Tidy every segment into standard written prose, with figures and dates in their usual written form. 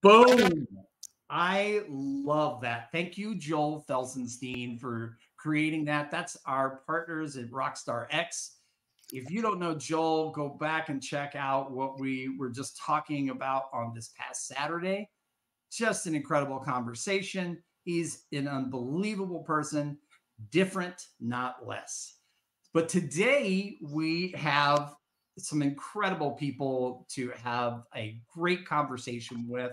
Boom. I love that. Thank you, Joel Felsenstein, for creating that. That's our partners at Rockstar X. If you don't know Joel, go back and check out what we were just talking about on this past Saturday. Just an incredible conversation. He's an unbelievable person, different, not less. But today we have some incredible people to have a great conversation with.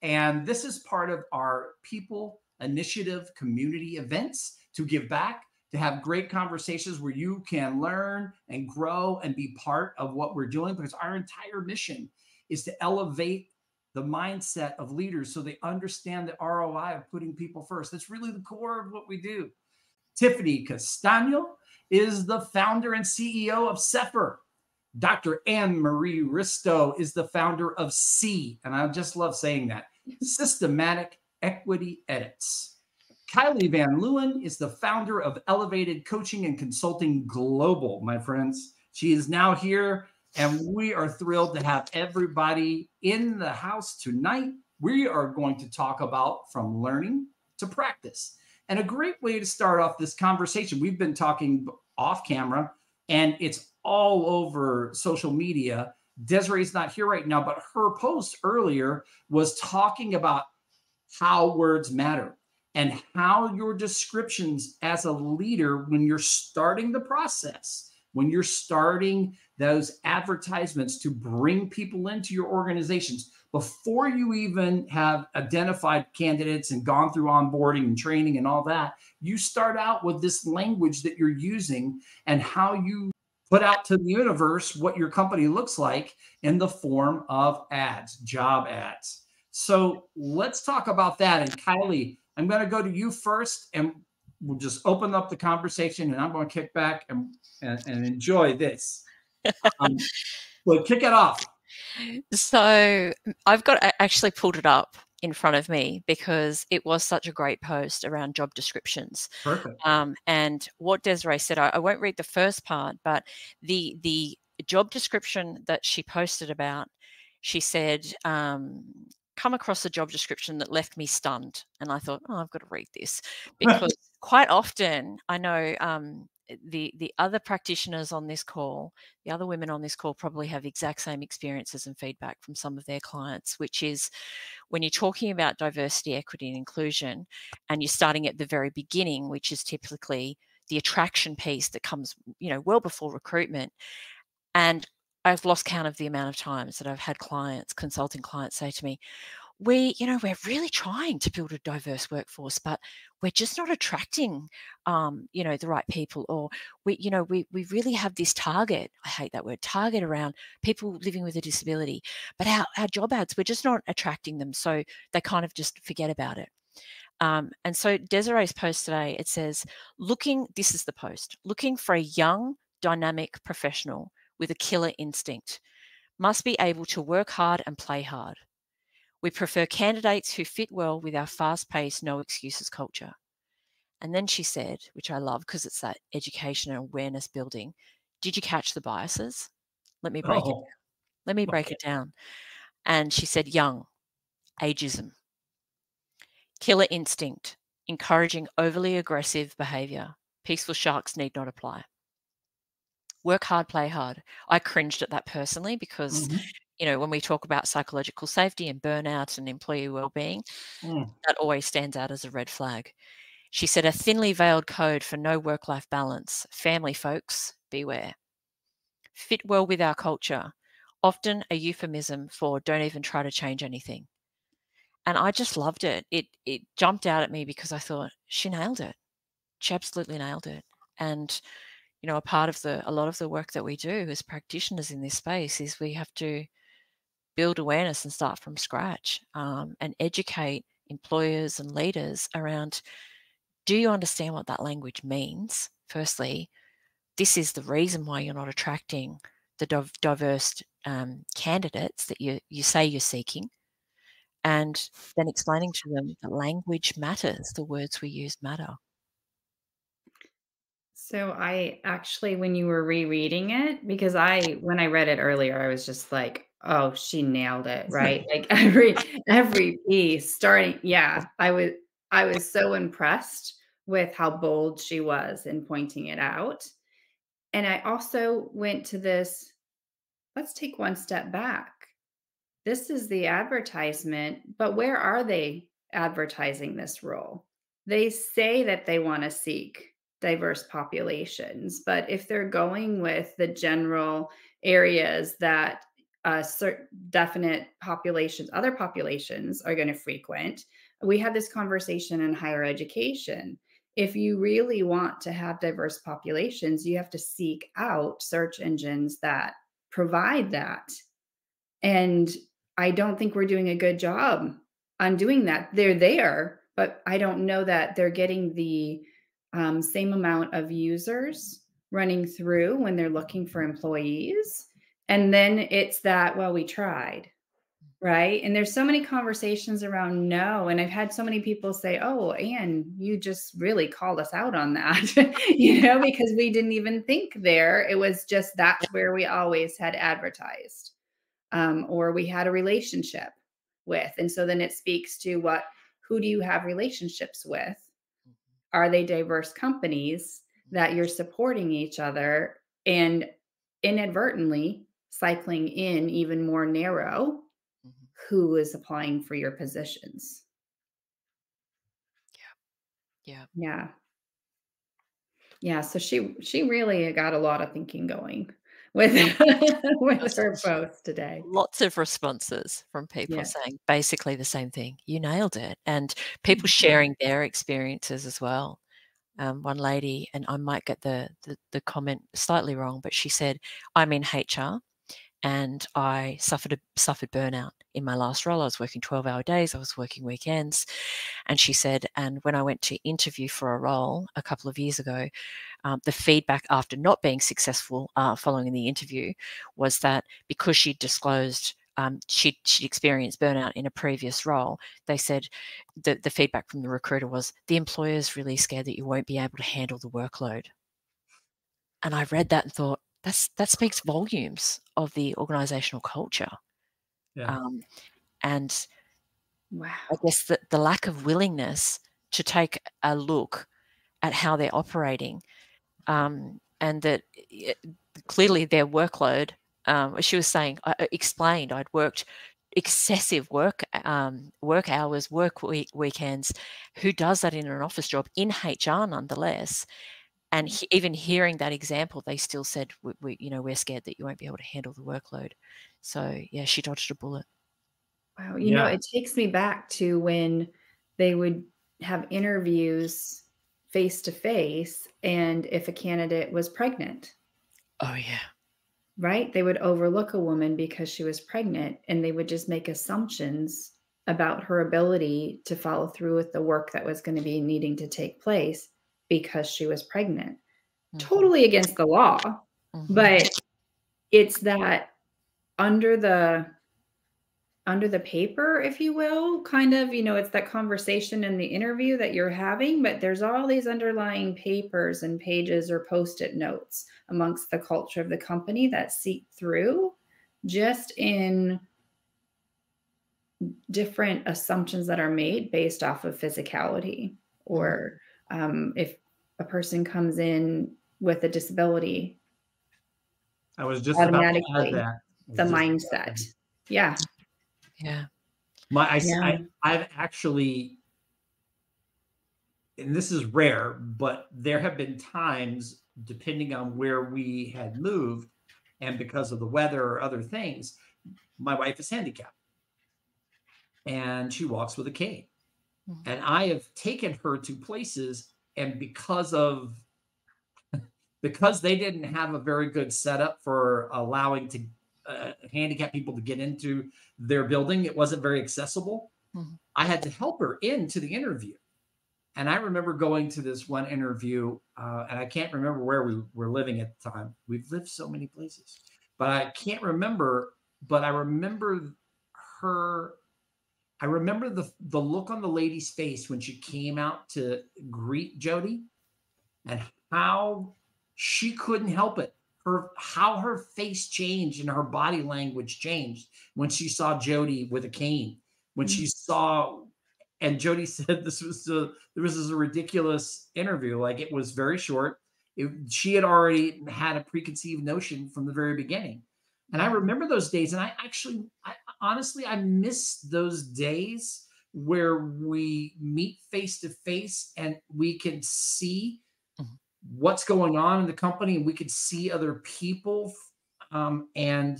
And this is part of our People Initiative community events to give back, to have great conversations where you can learn and grow and be part of what we're doing, because our entire mission is to elevate the mindset of leaders so they understand the ROI of putting people first. That's really the core of what we do. Tiffany Castagno is the founder and CEO of CEPHR. Dr. Marie Ristow is the founder of C, and I just love saying that, Systematic Equity Edits. Kylie Van Luyn is the founder of Elevated Coaching and Consulting Global, my friends. She is now here, and we are thrilled to have everybody in the house tonight. We are going to talk about from learning to practice. And a great way to start off this conversation, we've been talking off camera, and it's all over social media. Desiree's not here right now, but her post earlier was talking about how words matter and how your descriptions as a leader, when you're starting the process, when you're starting those advertisements to bring people into your organizations, before you even have identified candidates and gone through onboarding and training and all that, you start out with this language that you're using and how you put out to the universe what your company looks like in the form of ads, job ads. So let's talk about that. And Kylie, I'm going to go to you first, and we'll just open up the conversation, and I'm going to kick back and enjoy this. Well, kick it off. So I actually pulled it up in front of me because it was such a great post around job descriptions. Perfect. And what Desiree said, I won't read the first part, but the job description that she posted about, she said, come across a job description that left me stunned. And I thought, oh, I've got to read this, because quite often I know the other practitioners on this call, the other women on this call probably have exact same experiences and feedback from some of their clients, which is when you're talking about diversity, equity, and inclusion, and you're starting at the very beginning, which is typically the attraction piece that comes, well before recruitment. And I've lost count of the amount of times that I've had clients, consulting clients, say to me, we're really trying to build a diverse workforce, but we're just not attracting, the right people. Or we really have this target. I hate that word, target, around people living with a disability, but our job ads, we're just not attracting them. So they kind of just forget about it. And so Desiree's post today, it says, this is the post, looking for a young, dynamic professional with a killer instinct, must be able to work hard and play hard. We prefer candidates who fit well with our fast-paced, no excuses culture. And then she said, which I love because it's that education and awareness building, did you catch the biases? Let me break it down. Let me break it down. And she said, young, ageism, killer instinct, encouraging overly aggressive behavior. Peaceful sharks need not apply. Work hard, play hard. I cringed at that personally because, when we talk about psychological safety and burnout and employee well-being, that always stands out as a red flag. She said, a thinly veiled code for no work-life balance. Family folks, beware. Fit well with our culture. Often a euphemism for don't even try to change anything. And I just loved it. It jumped out at me because I thought, she nailed it. She absolutely nailed it. And a a lot of the work that we do as practitioners in this space is we have to build awareness and start from scratch, and educate employers and leaders around, do you understand what that language means? Firstly, this is the reason why you're not attracting the diverse candidates that you say you're seeking, and then explaining to them that language matters, the words we use matter. So I actually, when you were rereading it, because when I read it earlier, I was just like, oh, she nailed it, right? Like every piece starting, yeah, I was so impressed with how bold she was in pointing it out. And I also went to this, let's take one step back. This is the advertisement, but where are they advertising this role? They say that they want to seek diverse populations, but if they're going with the general areas that certain definite populations, other populations are going to frequent, we had this conversation in higher education. If you really want to have diverse populations, you have to seek out search engines that provide that. And I don't think we're doing a good job on doing that. They're there, but I don't know that they're getting the same amount of users running through when they're looking for employees. And then it's that, well, we tried, right? And there's so many conversations around no. And I've had so many people say, oh, Anne, you just really called us out on that, because we didn't even think there. It was just that's where we always had advertised. Or we had a relationship with. And so then it speaks to who do you have relationships with? Are they diverse companies that you're supporting each other and inadvertently cycling in even more narrow who is applying for your positions? Yeah. Yeah. Yeah. So she really got a lot of thinking going with with her post today. Lots of responses from people Yeah. saying basically the same thing. You nailed it. And people sharing their experiences as well. One lady, and I might get the comment slightly wrong, but she said, I'm in HR and I suffered burnout in my last role. I was working 12-hour days. I was working weekends. And she said, and when I went to interview for a role a couple of years ago, the feedback after not being successful following the interview was that because she'd disclosed she'd experienced burnout in a previous role, they said the feedback from the recruiter was the employer's really scared that you won't be able to handle the workload. And I read that and thought, that speaks volumes of the organizational culture. Yeah. And Wow. I guess the lack of willingness to take a look at how they're operating, and that clearly their workload, she was saying, I explained I'd worked excessive work hours, weekends. Who does that in an office job in HR nonetheless? And even hearing that example, they still said, we're scared that you won't be able to handle the workload. So yeah, she dodged a bullet. Wow, Yeah. it takes me back to when they would have interviews face to face, and if a candidate was pregnant, Oh yeah. right? They would overlook a woman because she was pregnant, and they would just make assumptions about her ability to follow through with the work that was going to be needing to take place because she was pregnant. Totally against the law, but it's that under the paper, if you will, kind of, it's that conversation in the interview that you're having, but there's all these underlying papers and pages or post-it notes amongst the culture of the company that seep through just in different assumptions that are made based off of physicality, or if a person comes in with a disability, I was just about to add automatically that. the mindset. Yeah. Yeah. I've actually, and this is rare, but there have been times, depending on where we had moved, and because of the weather or other things, my wife is handicapped and she walks with a cane. And I have taken her to places, and because they didn't have a very good setup for allowing handicapped people to get into their building, it wasn't very accessible. I had to help her into the interview. And I remember going to this one interview, and I can't remember where we were living at the time. We've lived so many places, but I can't remember. But I remember her. I remember the look on the lady's face when she came out to greet Jody, and how she couldn't help it. How her face changed and her body language changed when she saw Jody with a cane. When she saw, and Jody said this was a ridiculous interview. Like, it was very short. She had already had a preconceived notion from the very beginning. And I remember those days. And I honestly, I miss those days where we meet face to face and we can see what's going on in the company, and we could see other people and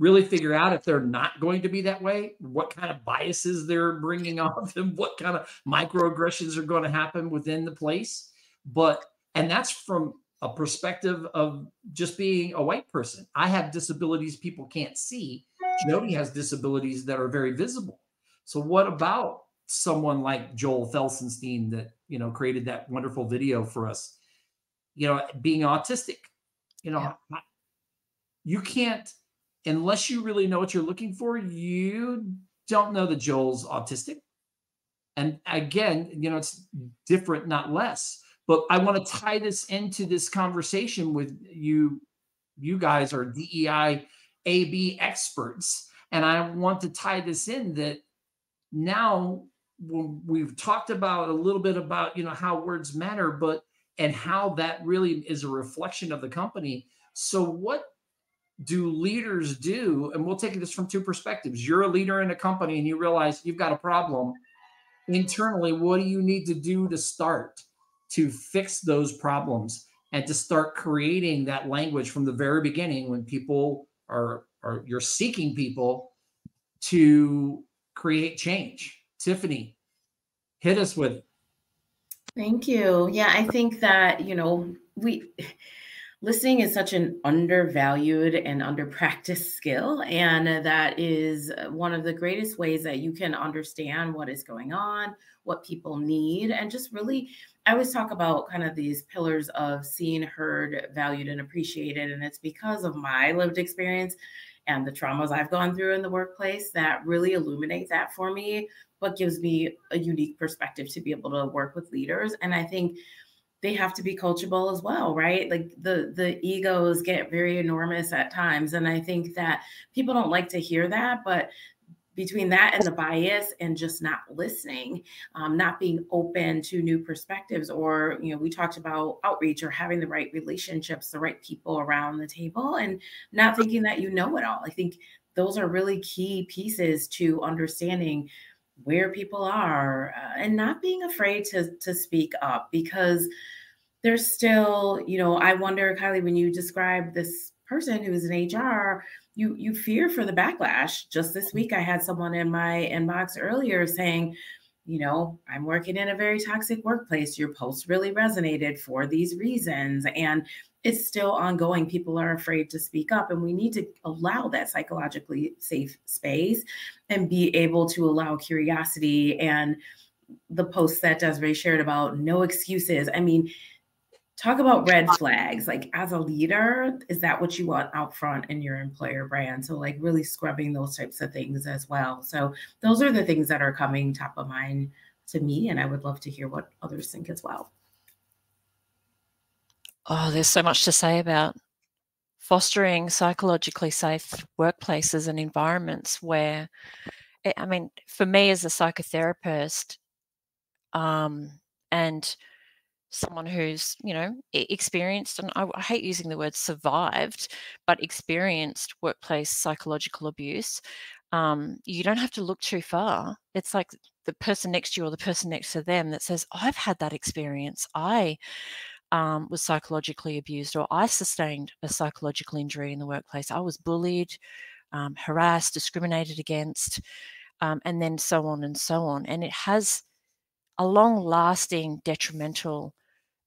really figure out if they're not going to be that way, what kind of biases they're bringing on them, what kind of microaggressions are going to happen within the place. And that's from a perspective of just being a white person. I have disabilities people can't see. Jody has disabilities that are very visible. So what about someone like Joel Felsenstein that, created that wonderful video for us, being autistic? You can't, unless you really know what you're looking for, you don't know that Joel's autistic. And again, it's different, not less. But I want to tie this into this conversation with you. You guys are DEI&B experts. And I want to tie this in that now when we've talked about a little bit about, how words matter, and how that really is a reflection of the company. So what do leaders do? And we'll take this from two perspectives. You're a leader in a company and you realize you've got a problem internally. What do you need to do to start to fix those problems and to start creating that language from the very beginning when people you're seeking people to create change? Tiffany, hit us with it. Thank you. Yeah, I think that, listening is such an undervalued and underpracticed skill. And that is one of the greatest ways that you can understand what is going on, what people need, and just really, I always talk about kind of these pillars of seen, heard, valued, and appreciated. And it's because of my lived experience and the traumas I've gone through in the workplace that really illuminate that for me, what gives me a unique perspective to be able to work with leaders. And I think they have to be coachable as well, right? Like the egos get very enormous at times. And I think that people don't like to hear that, but between that and the bias and just not listening, not being open to new perspectives, or, we talked about outreach or having the right relationships, the right people around the table, and not thinking that you know it all. I think those are really key pieces to understanding where people are and not being afraid to speak up, because there's still, I wonder, Kylie, when you describe this person who's in HR, you fear for the backlash. Just this week, I had someone in my inbox earlier saying, I'm working in a very toxic workplace. Your post really resonated for these reasons. And it's still ongoing. People are afraid to speak up, and we need to allow that psychologically safe space and be able to allow curiosity. And the post that Desiree shared about no excuses. I mean, talk about red flags. Like, as a leader, is that what you want out front in your employer brand? So like really scrubbing those types of things as well. So those are the things that are coming top of mind to me. And I would love to hear what others think as well. Oh, there's so much to say about fostering psychologically safe workplaces and environments where, for me as a psychotherapist, and someone who's, experienced, and I hate using the word survived, but experienced workplace psychological abuse, you don't have to look too far. It's like the person next to you or the person next to them that says, I've had that experience. I was psychologically abused, or I sustained a psychological injury in the workplace. I was bullied, harassed, discriminated against, and then so on and so on. And it has a long-lasting detrimental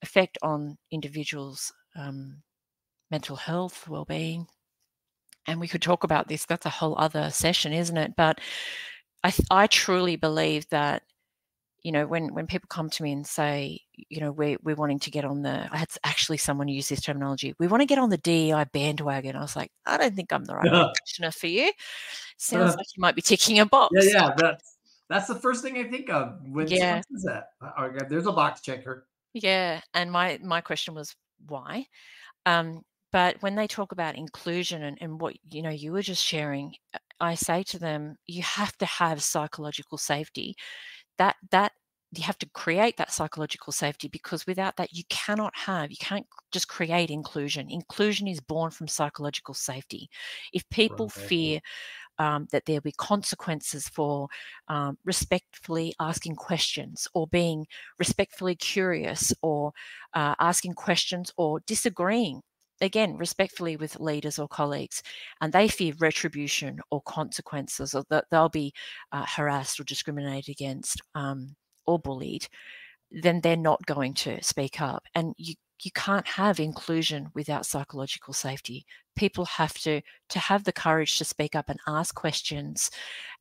effect on individuals' mental health, well-being. And we could talk about this. That's a whole other session, isn't it? But I truly believe that, when people come to me and say, we're wanting to get on I had actually someone use this terminology, we want to get on the DEI bandwagon. I was like, I don't think I'm the right practitioner for you. Sounds like you might be ticking a box. Yeah, that's the first thing I think of when someone says that. There's a box checker. Yeah. And my question was, why. But when they talk about inclusion and what, you know, you were just sharing, I say to them, you have to have psychological safety. That you have to create that psychological safety, because without that, you can't just create inclusion. Inclusion is born from psychological safety. If people fear that there'll be consequences for respectfully asking questions, or being respectfully curious, or asking questions, or disagreeing, again, respectfully, with leaders or colleagues, and they fear retribution or consequences, or that they'll be harassed or discriminated against, or bullied, then they're not going to speak up. And you can't have inclusion without psychological safety. People have to have the courage to speak up and ask questions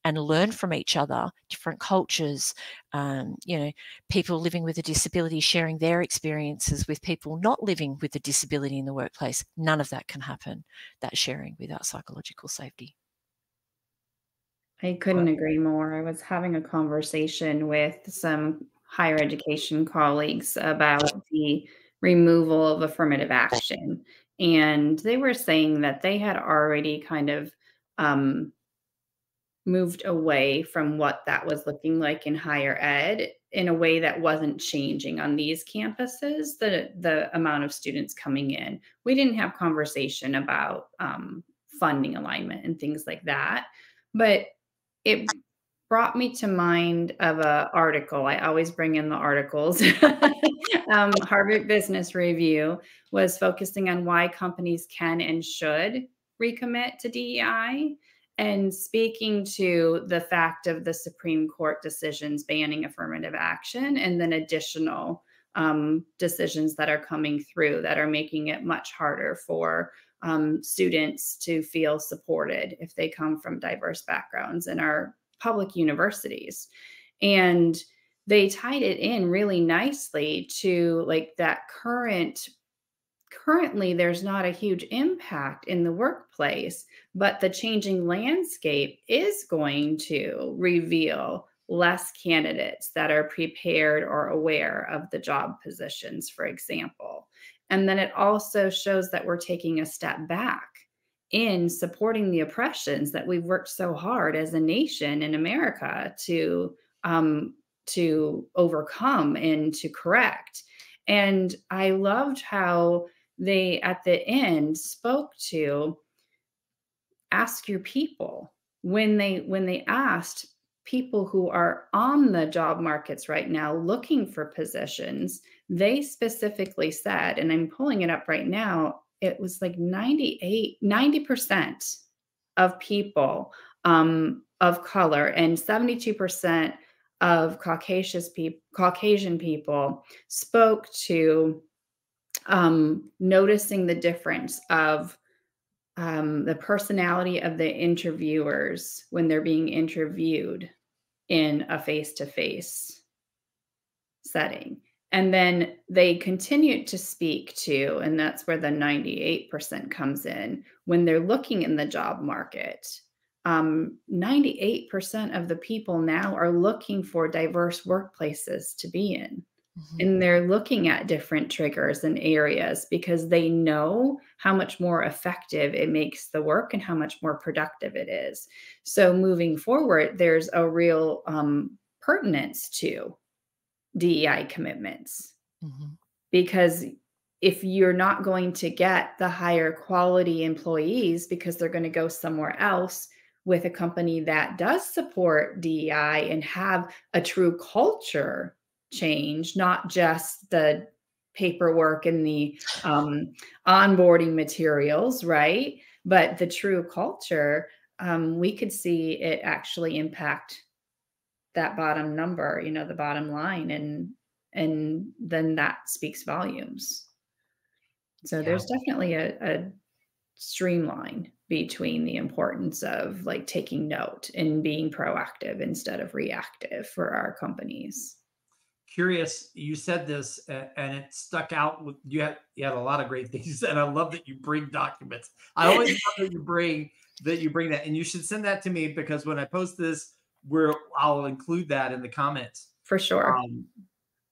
and learn from each other, different cultures, you know, people living with a disability sharing their experiences with people not living with a disability in the workplace. None of that can happen, that sharing, without psychological safety. I couldn't agree more. I was having a conversation with some higher education colleagues about the removal of affirmative action. And they were saying that they had already kind of moved away from what that was looking like in higher ed in a way that wasn't changing on these campuses, the amount of students coming in. We didn't have conversation about funding alignment and things like that, but it brought me to mind of an article. I always bring in the articles. Harvard Business Review was focusing on why companies can and should recommit to DEI, and speaking to the fact of the Supreme Court decisions banning affirmative action, and then additional decisions that are coming through that are making it much harder for students to feel supported if they come from diverse backgrounds in our public universities. And they tied it in really nicely to like that currently there's not a huge impact in the workplace, but the changing landscape is going to reveal less candidates that are prepared or aware of the job positions, for example. And then it also shows that we're taking a step back in supporting the oppressions that we've worked so hard as a nation in America to overcome and to correct. And I loved how they at the end spoke to ask your people. When they asked people who are on the job markets right now looking for positions, they specifically said, and I'm pulling it up right now, it was like 90% of people of color and 72% of Caucasian people spoke to noticing the difference of the personality of the interviewers when they're being interviewed in a face-to-face setting. And then they continued to speak to, and that's where the 98% comes in, when they're looking in the job market. 98% of the people now are looking for diverse workplaces to be in. Mm-hmm. And they're looking at different triggers and areas because they know how much more effective it makes the work and how much more productive it is. So moving forward, there's a real pertinence to DEI commitments. Mm-hmm. Because if you're not going to get the higher quality employees because they're going to go somewhere else with a company that does support DEI and have a true culture change, not just the paperwork and the onboarding materials, right? But the true culture, we could see it actually impact that bottom number, you know, the bottom line, and then that speaks volumes. So there's definitely a streamline between the importance of like taking note and being proactive instead of reactive for our companies. Curious, you said this and it stuck out with you had a lot of great things, and I love that you bring documents. I always love that you bring that, and you should send that to me because when I post this, I'll include that in the comments for sure.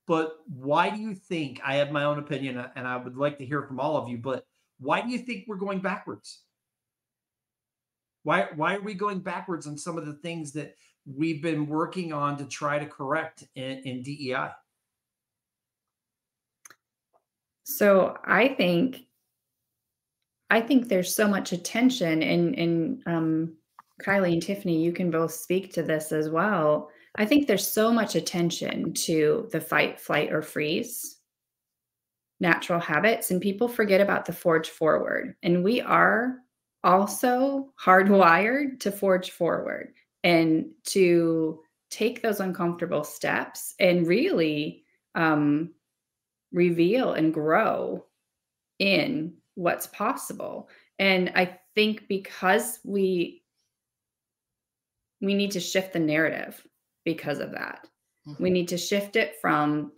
but why do you think, I have my own opinion and I would like to hear from all of you, but why do you think we're going backwards? Why are we going backwards on some of the things that we've been working on to try to correct in DEI? So I think there's so much attention, and Kylie and Tiffany, you can both speak to this as well. I think there's so much attention to the fight, flight, or freeze natural habits, and people forget about the forge forward. And we are also hardwired to forge forward and to take those uncomfortable steps and really reveal and grow in what's possible. And I think because we need to shift the narrative because of that. We need to shift it from,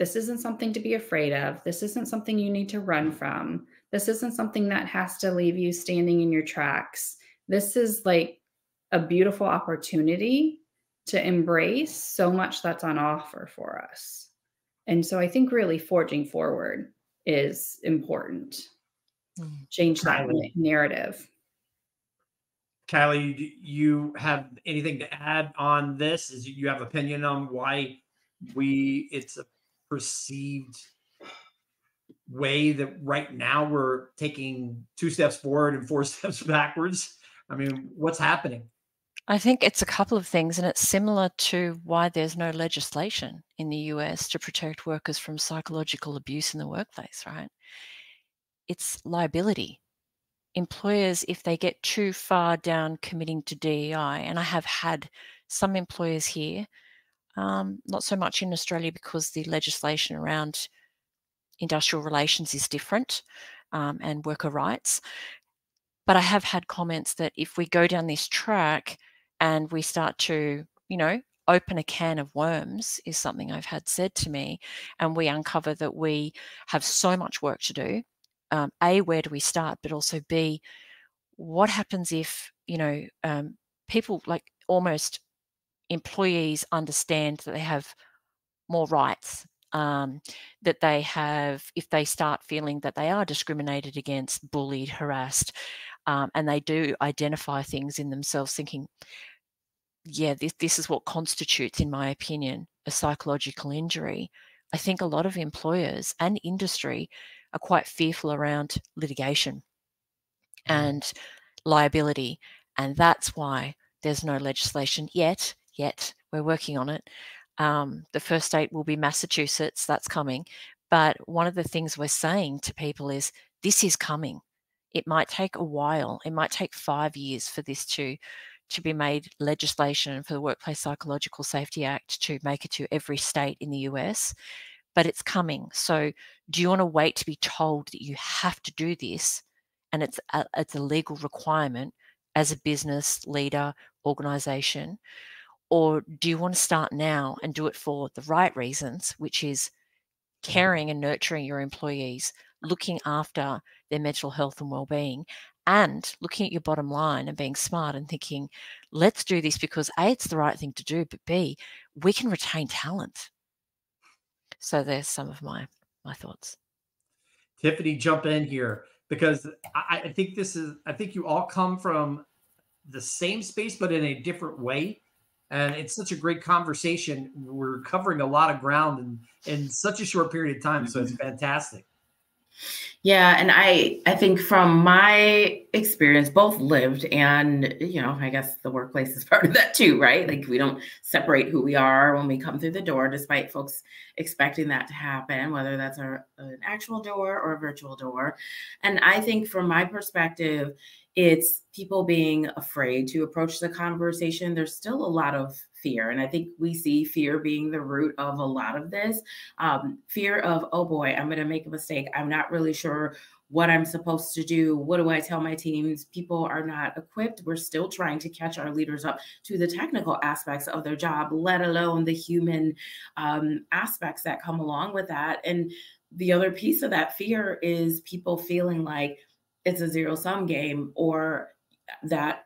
this isn't something to be afraid of. This isn't something you need to run from. This isn't something that has to leave you standing in your tracks. This is like a beautiful opportunity to embrace so much that's on offer for us. And so I think really forging forward is important. Change that narrative. Kylie, do you have anything to add on this? Is you have opinion on why it's a perceived way that right now we're taking 2 steps forward and 4 steps backwards? I mean, what's happening? I think it's a couple of things, and it's similar to why there's no legislation in the US to protect workers from psychological abuse in the workplace, right? It's liability. Employers, if they get too far down committing to DEI, and I have had some employers here, not so much in Australia because the legislation around industrial relations is different, and worker rights. But I have had comments that if we go down this track and we start to, open a can of worms, is something I've had said to me, and we uncover that we have so much work to do. A, where do we start? But also B, what happens if, people, like almost employees, understand that they have more rights, that they have, if they start feeling that they are discriminated against, bullied, harassed, and they do identify things in themselves thinking, yeah, this is what constitutes, in my opinion, a psychological injury. I think a lot of employers and industry are quite fearful around litigation and liability. And that's why there's no legislation yet. We're working on it. The first state will be Massachusetts. That's coming. But one of the things we're saying to people is this is coming. It might take a while. It might take 5 years for this to be made legislation, for the Workplace Psychological Safety Act to make it to every state in the US. But it's coming. So do you want to wait to be told that you have to do this, and it's a legal requirement as a business leader, organization? Or do you want to start now and do it for the right reasons, which is caring and nurturing your employees, looking after their mental health and well-being, and looking at your bottom line and being smart and thinking, let's do this because A, it's the right thing to do, but B, we can retain talent. So there's some of my thoughts. Tiffany, jump in here, because I think I think you all come from the same space, but in a different way. And it's such a great conversation. We're covering a lot of ground in such a short period of time. So it's fantastic. Yeah. And I think from my experience, both lived and, I guess the workplace is part of that too, right? Like we don't separate who we are when we come through the door, despite folks expecting that to happen, whether that's an actual door or a virtual door. And I think from my perspective, it's people being afraid to approach the conversation. There's still a lot of fear. And I think we see fear being the root of a lot of this. Fear of, oh boy, I'm going to make a mistake. I'm not really sure what I'm supposed to do. What do I tell my teams? People are not equipped. We're still trying to catch our leaders up to the technical aspects of their job, let alone the human aspects that come along with that. And the other piece of that fear is people feeling like it's a zero-sum game, or that,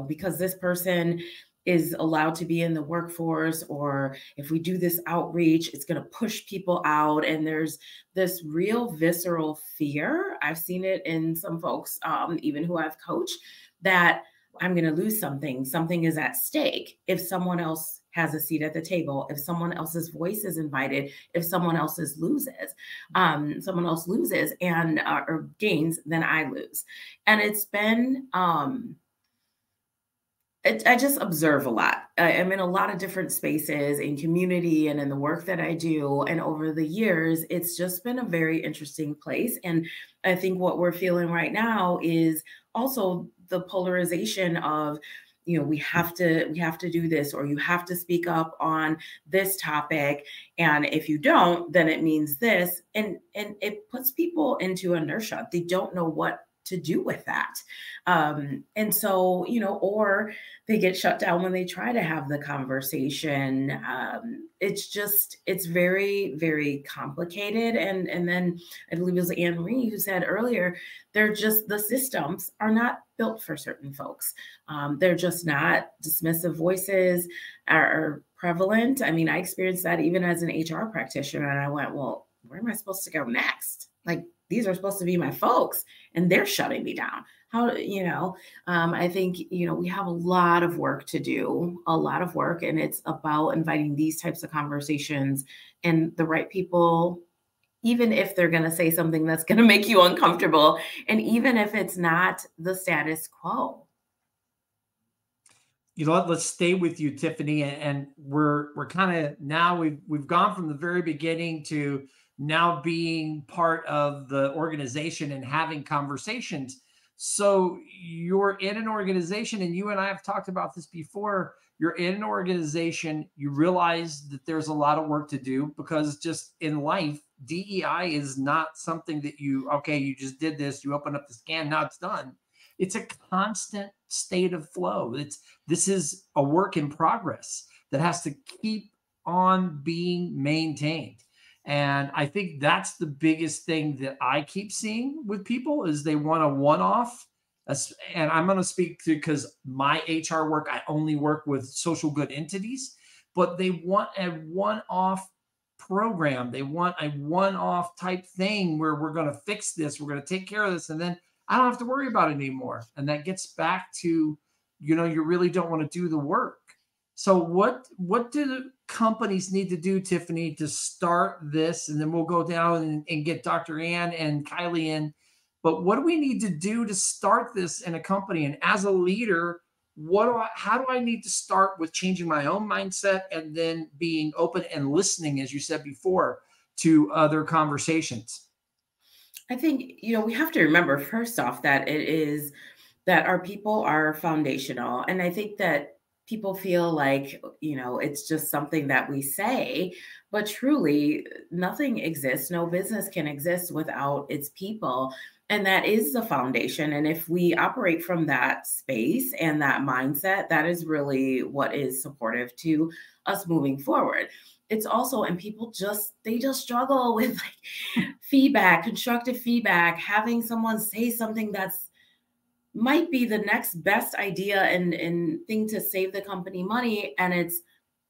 because this person is allowed to be in the workforce, or if we do this outreach, it's going to push people out. And there's this real visceral fear. I've seen it in some folks, even who I've coached, that I'm going to lose something. Something is at stake if someone else has a seat at the table, if someone else's voice is invited, if someone else loses and or gains, then I lose. And it's been, I just observe a lot. I'm in a lot of different spaces in community and in the work that I do. And over the years, it's just been a very interesting place. And I think what we're feeling right now is also the polarization of, we have to do this, or you have to speak up on this topic. And if you don't, then it means this. And it puts people into inertia. They don't know what to do with that. And so, or they get shut down when they try to have the conversation. It's very, very complicated. And then I believe it was Marie who said earlier, the systems are not built for certain folks. They're just not. Dismissive voices are prevalent. I mean, I experienced that even as an HR practitioner, and I went, well, where am I supposed to go next? Like, these are supposed to be my folks, and they're shutting me down. I think, we have a lot of work to do, and it's about inviting these types of conversations and the right people, even if they're going to say something that's going to make you uncomfortable, and even if it's not the status quo. Let's stay with you, Tiffany. And we're kind of now we've gone from the very beginning to now being part of the organization and having conversations. So you're in an organization, and you and I have talked about this before. You're in an organization, you realize that there's a lot of work to do, because just in life, DEI is not something that you just did this, you open up the scan, now it's done. It's a constant state of flow. This is a work in progress that has to keep on being maintained. And I think that's the biggest thing that I keep seeing with people is they want a one-off. And I'm going to speak to, because my HR work, I only work with social good entities, but they want a one-off program. They want a one-off type thing where we're going to fix this, we're going to take care of this, and then I don't have to worry about it anymore. And that gets back to, you really don't want to do the work. So what do the companies need to do, Tiffany, to start this? And then we'll go down and get Dr. Ann and Kylie in. But what do we need to do to start this in a company? And as a leader, how do I need to start with changing my own mindset and then being open and listening, as you said before, to other conversations? I think, we have to remember, first off, that our people are foundational. And I think that people feel like, it's just something that we say, but truly nothing exists. No business can exist without its people. And that is the foundation. And if we operate from that space and that mindset, that is really what is supportive to us moving forward. It's also, and people they just struggle with feedback, constructive feedback, having someone say something that's might be the next best idea and thing to save the company money. And it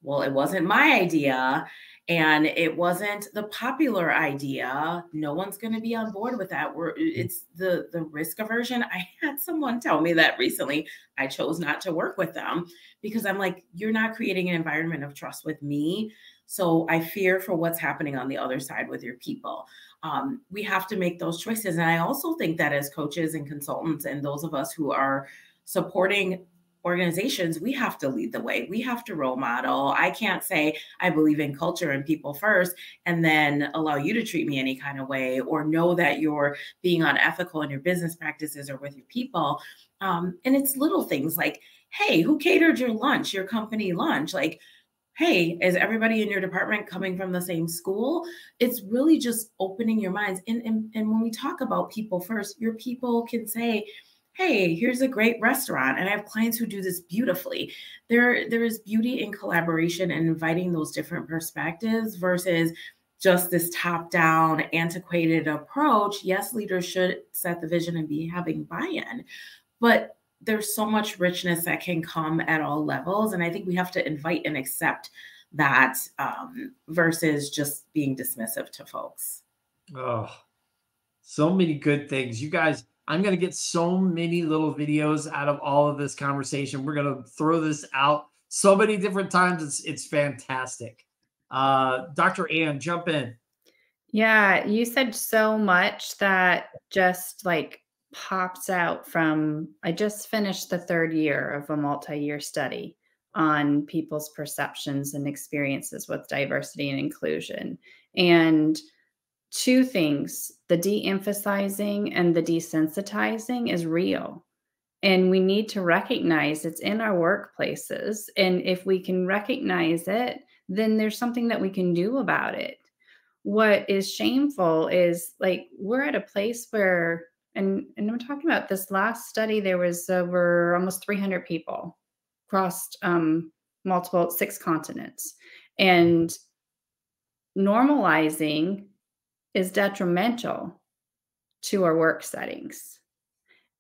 wasn't my idea, and it wasn't the popular idea. No one's going to be on board with that. It's the risk aversion. I had someone tell me that recently. I chose not to work with them because I'm like, you're not creating an environment of trust with me. So I fear for what's happening on the other side with your people. We have to make those choices. And I also think that as coaches and consultants and those of us who are supporting organizations, we have to lead the way. We have to role model. I can't say I believe in culture and people first and then allow you to treat me any kind of way, or know that you're being unethical in your business practices or with your people. And it's little things like, hey, who catered your lunch, your company lunch? Like, hey, is everybody in your department coming from the same school? It's really just opening your minds. And when we talk about people first, your people can say, hey, here's a great restaurant. And I have clients who do this beautifully. There is beauty in collaboration and inviting those different perspectives versus just this top-down, antiquated approach. Yes, leaders should set the vision and be having buy-in, but there's so much richness that can come at all levels. And I think we have to invite and accept that versus just being dismissive to folks. Oh, so many good things. You guys, I'm going to get so many little videos out of all of this conversation. We're going to throw this out so many different times. It's fantastic. Dr. Ann, jump in. Yeah, you said so much that just like pops out from, I just finished the 3rd year of a multi-year study on people's perceptions and experiences with diversity and inclusion. And 2 things, the de-emphasizing and the desensitizing is real. And we need to recognize it's in our workplaces. And if we can recognize it, then there's something that we can do about it. What is shameful is like we're at a place where, and I'm talking about this last study, there was over almost 300 people across 6 continents. And normalizing is detrimental to our work settings.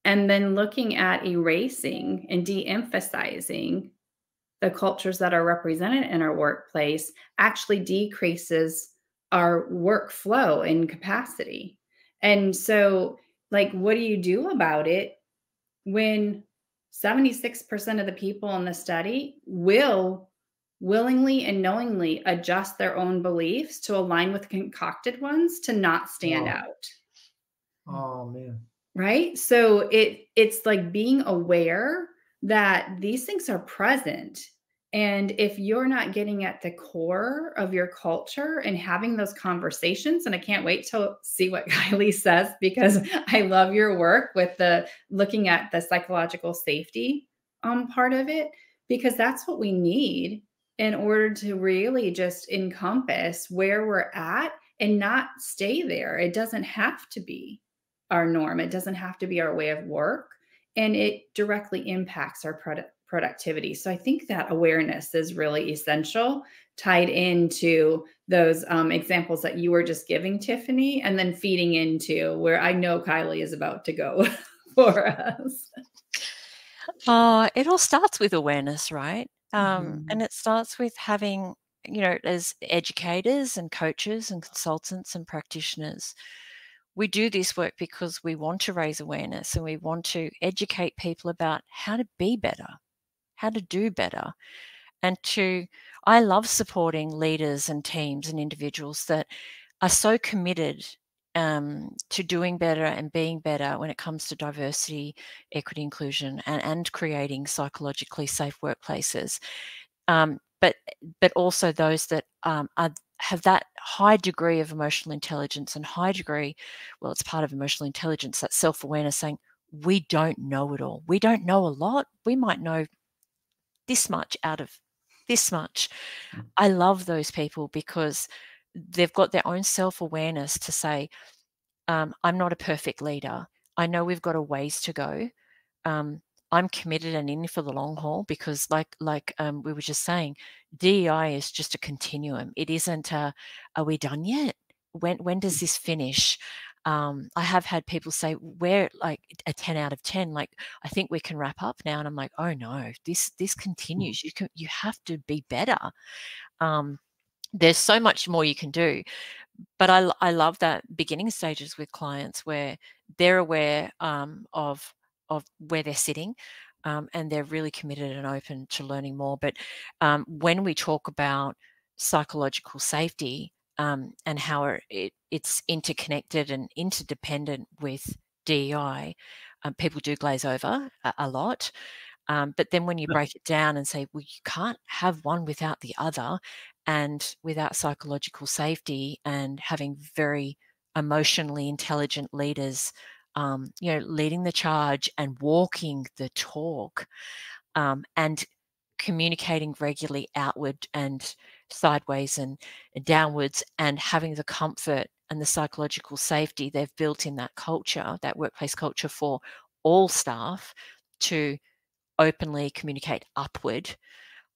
And then looking at erasing and de-emphasizing the cultures that are represented in our workplace actually decreases our workflow and capacity. And so, like, what do you do about it when 76% of the people in the study will willingly and knowingly adjust their own beliefs to align with concocted ones to not stand out? Oh, man. Right? So it's like being aware that these things are present. And if you're not getting at the core of your culture and having those conversations, and I can't wait to see what Kylie says, because I love your work with the looking at the psychological safety part of it, because that's what we need in order to really just encompass where we're at and not stay there. It doesn't have to be our norm. It doesn't have to be our way of work, and it directly impacts our productivity. So I think that awareness is really essential, tied into those examples that you were just giving, Tiffany, and then feeding into where I know Kylie is about to go for us. It all starts with awareness, right? And it starts with having, as educators and coaches and consultants and practitioners, we do this work because we want to raise awareness and we want to educate people about how to be better, how to do better. And I love supporting leaders and teams and individuals that are so committed to doing better and being better when it comes to diversity, equity, inclusion, and creating psychologically safe workplaces. But also those that have that high degree of emotional intelligence and high degree, well, it's part of emotional intelligence, that self-awareness, saying, we don't know it all. We don't know a lot. We might know this much out of this much. I love those people because they've got their own self-awareness to say, I'm not a perfect leader. I know we've got a ways to go. I'm committed and in for the long haul, because like we were just saying, DEI is just a continuum. It isn't are we done yet? When does this finish? I have had people say, we're like a 10 out of 10, like, I think we can wrap up now. And I'm like, oh no, this continues. You have to be better. There's so much more you can do. But I love that beginning stages with clients where they're aware of where they're sitting, and they're really committed and open to learning more. But when we talk about psychological safety and how it's interconnected and interdependent with DEI, people do glaze over a lot. But then when you break it down and say, well, you can't have one without the other, and without psychological safety and having very emotionally intelligent leaders, leading the charge and walking the talk, and communicating regularly outward and sideways and downwards, and having the comfort and the psychological safety they've built in that culture, that workplace culture, for all staff to openly communicate upward,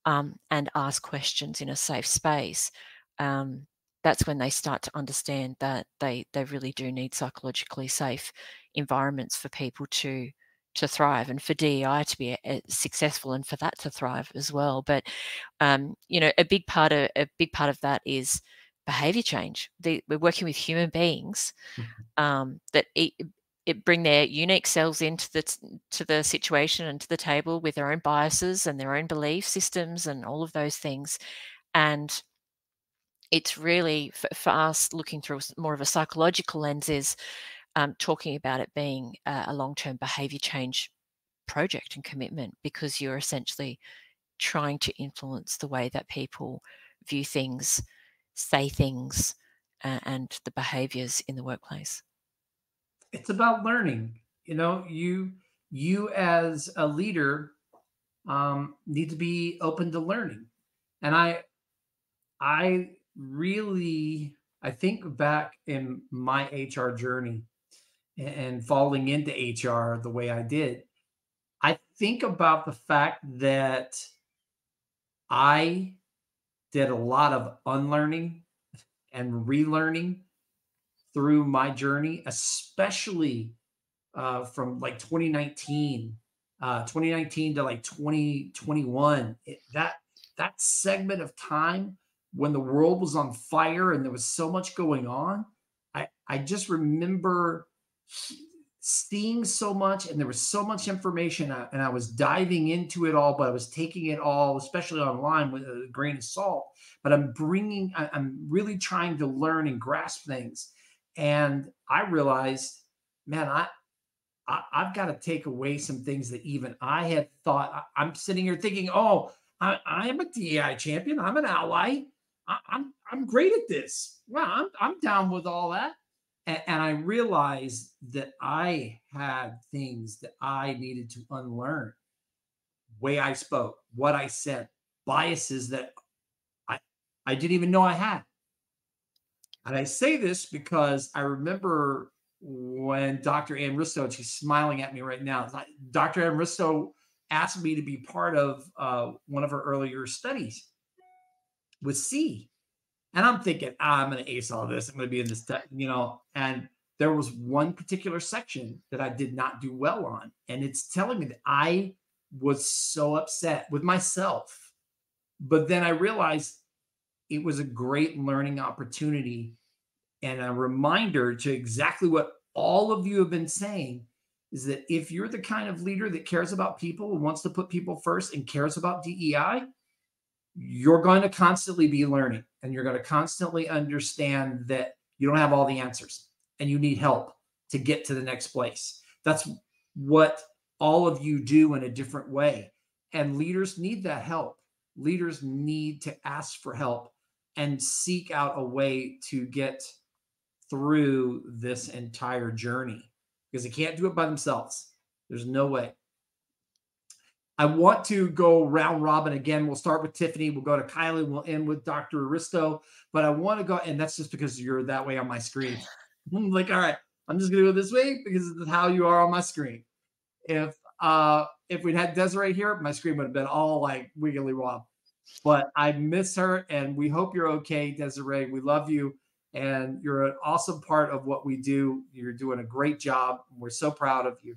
and ask questions in a safe space. That's when they start to understand that they really do need psychologically safe environments for people to to thrive, and for DEI to be successful, and for that to thrive as well. But a big part of that is behavior change. We're working with human beings that bring their unique selves into the situation and to the table with their own biases and their own belief systems and all of those things. And it's really for us, looking through more of a psychological lens, is talking about it being a long-term behavior change project and commitment, because you're essentially trying to influence the way that people view things, say things, and the behaviors in the workplace. It's about learning. You as a leader need to be open to learning. And I think back in my HR journey and falling into HR the way I did, I think about the fact that I did a lot of unlearning and relearning through my journey, especially from like 2019 to like 2021. That segment of time when the world was on fire and there was so much going on, I just remember seeing so much, and there was so much information, and I was diving into it all, but I was taking it all, especially online, with a grain of salt. But I'm really trying to learn and grasp things. And I realized, man, I've got to take away some things that even I had thought. I'm sitting here thinking, oh, I am a DEI champion. I'm an ally. I'm great at this. Well, I'm down with all that. And I realized that I had things that I needed to unlearn. Way I spoke, what I said, biases that I didn't even know I had. And I say this because I remember when Dr. Ann Ristow, she's smiling at me right now. Dr. Ann Ristow asked me to be part of one of her earlier studies with C. And I'm thinking, I'm going to ace all this. I'm going to be in this, and there was one particular section that I did not do well on. And it's telling me that I was so upset with myself. But then I realized it was a great learning opportunity and a reminder to exactly what all of you have been saying, is that if you're the kind of leader that cares about people and wants to put people first and cares about DEI, you're going to constantly be learning, and you're going to constantly understand that you don't have all the answers and you need help to get to the next place. That's what all of you do in a different way. And leaders need that help. Leaders need to ask for help and seek out a way to get through this entire journey, because they can't do it by themselves. There's no way. I want to go round robin again. We'll start with Tiffany. We'll go to Kylie. We'll end with Dr. Ristow. But I want to go, and that's just because you're that way on my screen. I'm like, all right, I'm just going to go this way because it's how you are on my screen. If we'd had Desiree here, my screen would have been all like wiggly wob. But I miss her, and we hope you're okay, Desiree. We love you, and you're an awesome part of what we do. You're doing a great job. We're so proud of you.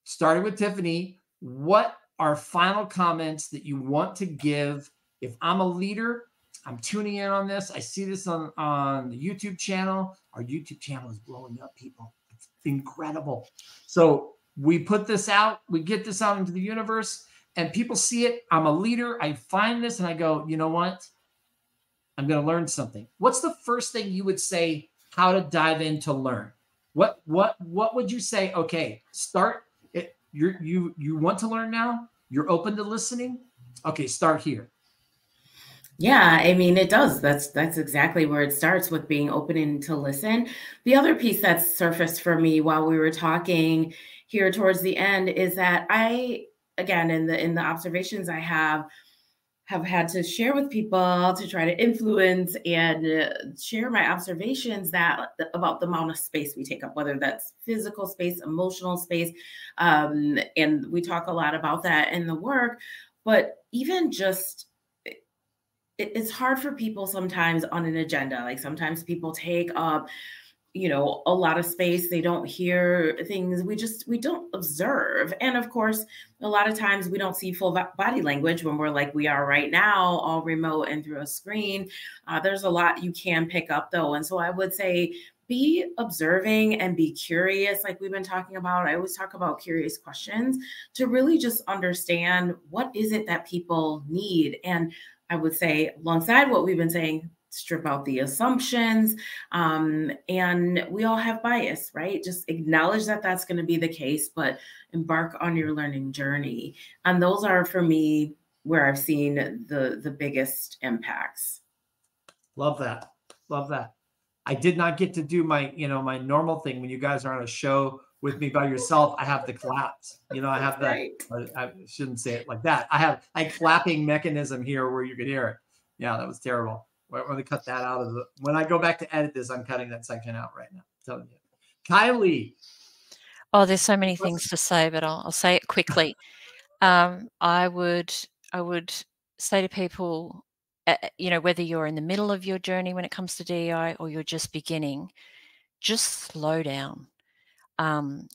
Starting with Tiffany, what are final comments that you want to give? If I'm a leader, I'm tuning in on this. I see this on the YouTube channel. Our YouTube channel is blowing up, people. It's incredible. So we put this out. We get this out into the universe, and people see it. I'm a leader. I find this, and I go, you know what? I'm going to learn something. What's the first thing you would say how to dive in to learn? What would you say? Okay, start. You want to learn now? You're open to listening? Okay, start here. Yeah, I mean, it does. That's exactly where it starts, with being open to listen. The other piece that's surfaced for me while we were talking here towards the end is that I, again, in the observations I have had to share with people to try to influence and share my observations about the amount of space we take up, whether that's physical space, emotional space. And we talk a lot about that in the work, but even just, it's hard for people sometimes on an agenda. Like sometimes people take up you know, a lot of space. They don't hear things. We don't observe. And of course, a lot of times we don't see full body language when we're like we are right now, all remote and through a screen. There's a lot you can pick up though. And so I would say be observing and be curious, like we've been talking about. I always talk about curious questions to really just understand what is it that people need. And I would say alongside what we've been saying, strip out the assumptions. And we all have bias, right? Just acknowledge that that's going to be the case, but embark on your learning journey. And those are, for me, where I've seen the biggest impacts. Love that. Love that. I did not get to do my, my normal thing when you guys are on a show with me by yourself. I have the claps. I have that. Right. I shouldn't say it like that. I have a clapping mechanism here where you could hear it. Yeah, that was terrible. We're going to cut that out of when I go back to edit this, I'm cutting that section out right now. I'm telling you. Kylie. Oh, there's so many things to say, but I'll say it quickly. I would say to people, whether you're in the middle of your journey when it comes to DEI or you're just beginning, just slow down.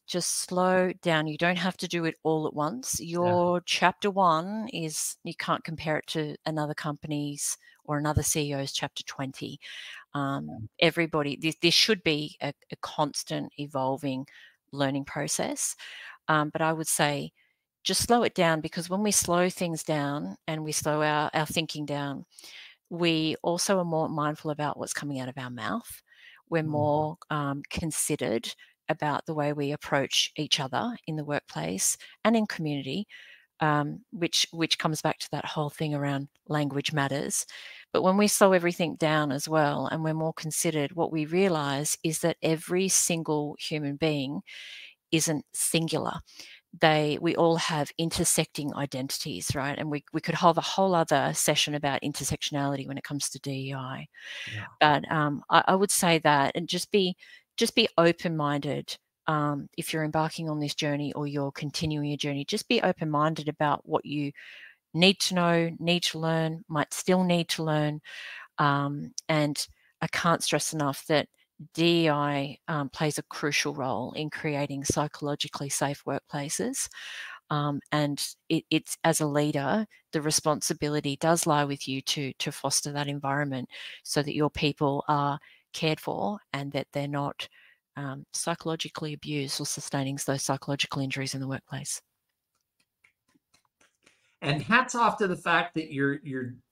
Just slow down. You don't have to do it all at once. Your chapter 1 is, you can't compare it to another company's or another CEO's chapter 20. Everybody, this should be a constant evolving learning process. But I would say just slow it down, because when we slow things down and we slow our thinking down, we also are more mindful about what's coming out of our mouth. We're more considered about the way we approach each other in the workplace and in community, which comes back to that whole thing around language matters. But when we slow everything down as well and we're more considered, what we realize is that every single human being isn't singular. We all have intersecting identities, right? And we could hold a whole other session about intersectionality when it comes to DEI. Yeah. But I would say that, and just be open-minded. If you're embarking on this journey or you're continuing your journey, just be open-minded about what you need to know, need to learn, might still need to learn. And I can't stress enough that DEI plays a crucial role in creating psychologically safe workplaces. And it's, as a leader, the responsibility does lie with you to foster that environment so that your people are cared for and that they're not psychologically abused or sustaining those psychological injuries in the workplace. And hats off to the fact that you're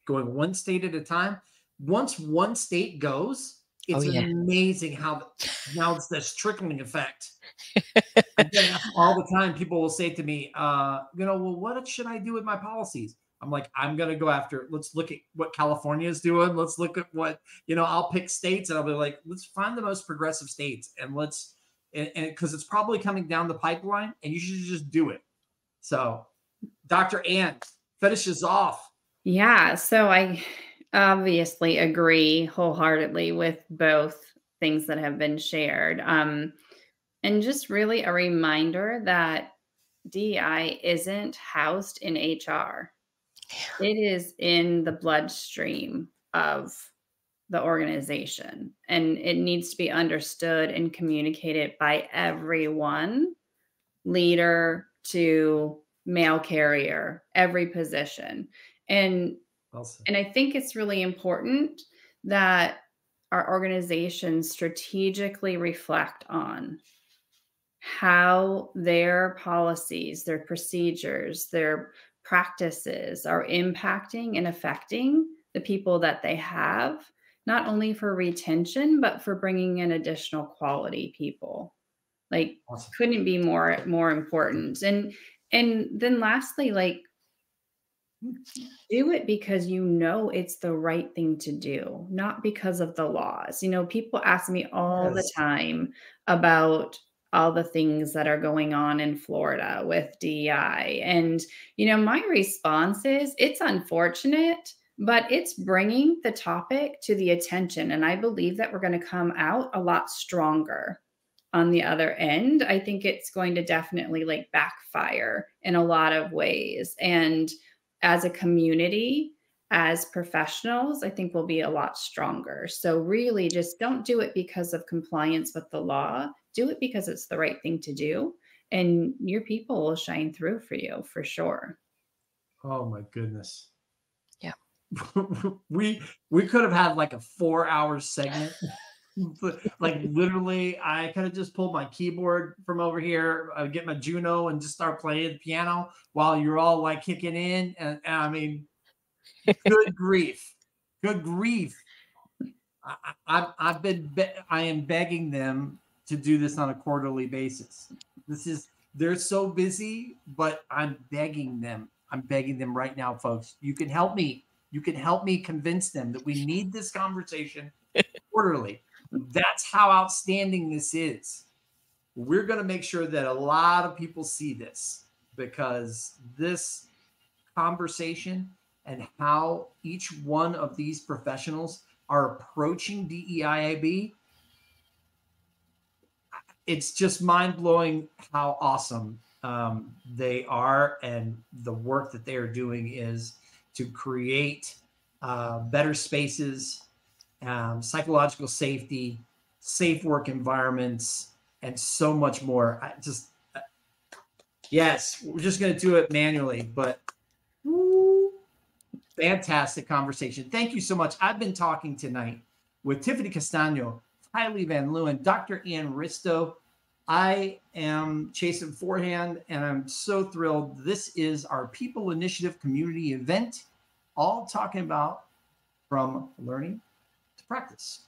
going one state at a time. Once one state goes, it's amazing how now it's this trickling effect. All the time, people will say to me, well, what should I do with my policies? I'm like, I'm going to go after, let's look at what California is doing. Let's look at what, I'll pick states and I'll be like, let's find the most progressive states and because it's probably coming down the pipeline and you should just do it. So Dr. Ann, finishes off. Yeah. So I obviously agree wholeheartedly with both things that have been shared. And just really a reminder that DEI isn't housed in HR. It is in the bloodstream of the organization, and it needs to be understood and communicated by everyone, leader to mail carrier, every position. And I think it's really important that our organizations strategically reflect on how their policies, their procedures, their practices are impacting and affecting the people that they have, not only for retention, but for bringing in additional quality people. Like, couldn't be more important. And then lastly, do it because it's the right thing to do, not because of the laws. People ask me all the time about all the things that are going on in Florida with DEI. And, my response is, it's unfortunate, but it's bringing the topic to the attention. And I believe that we're going to come out a lot stronger on the other end. I think it's going to definitely backfire in a lot of ways. And as a community, as professionals, I think we'll be a lot stronger. So really just don't do it because of compliance with the law. Do it because it's the right thing to do. And your people will shine through for you for sure. Oh my goodness. Yeah. we could have had like a 4-hour segment. Like literally, I could have just pulled my keyboard from over here, get my Juno, and just start playing the piano while you're all like kicking in. And I mean, good grief, good grief. I am begging them to do this on a quarterly basis. They're so busy, but I'm begging them. I'm begging them right now, folks. You can help me. You can help me convince them that we need this conversation quarterly. That's how outstanding this is. We're going to make sure that a lot of people see this, because this conversation and how each one of these professionals are approaching DEIA&B, it's just mind-blowing how awesome they are, and the work that they are doing is to create better spaces, psychological safety, safe work environments, and so much more. Yes, we're just going to do it manually, but fantastic conversation. Thank you so much. I've been talking tonight with Tiffany Castagno, Kylie Van Luyn, Dr. Marie Ristow. I am Chason Forehand, and I'm so thrilled. This is our People Initiative community event, all talking about from learning to practice.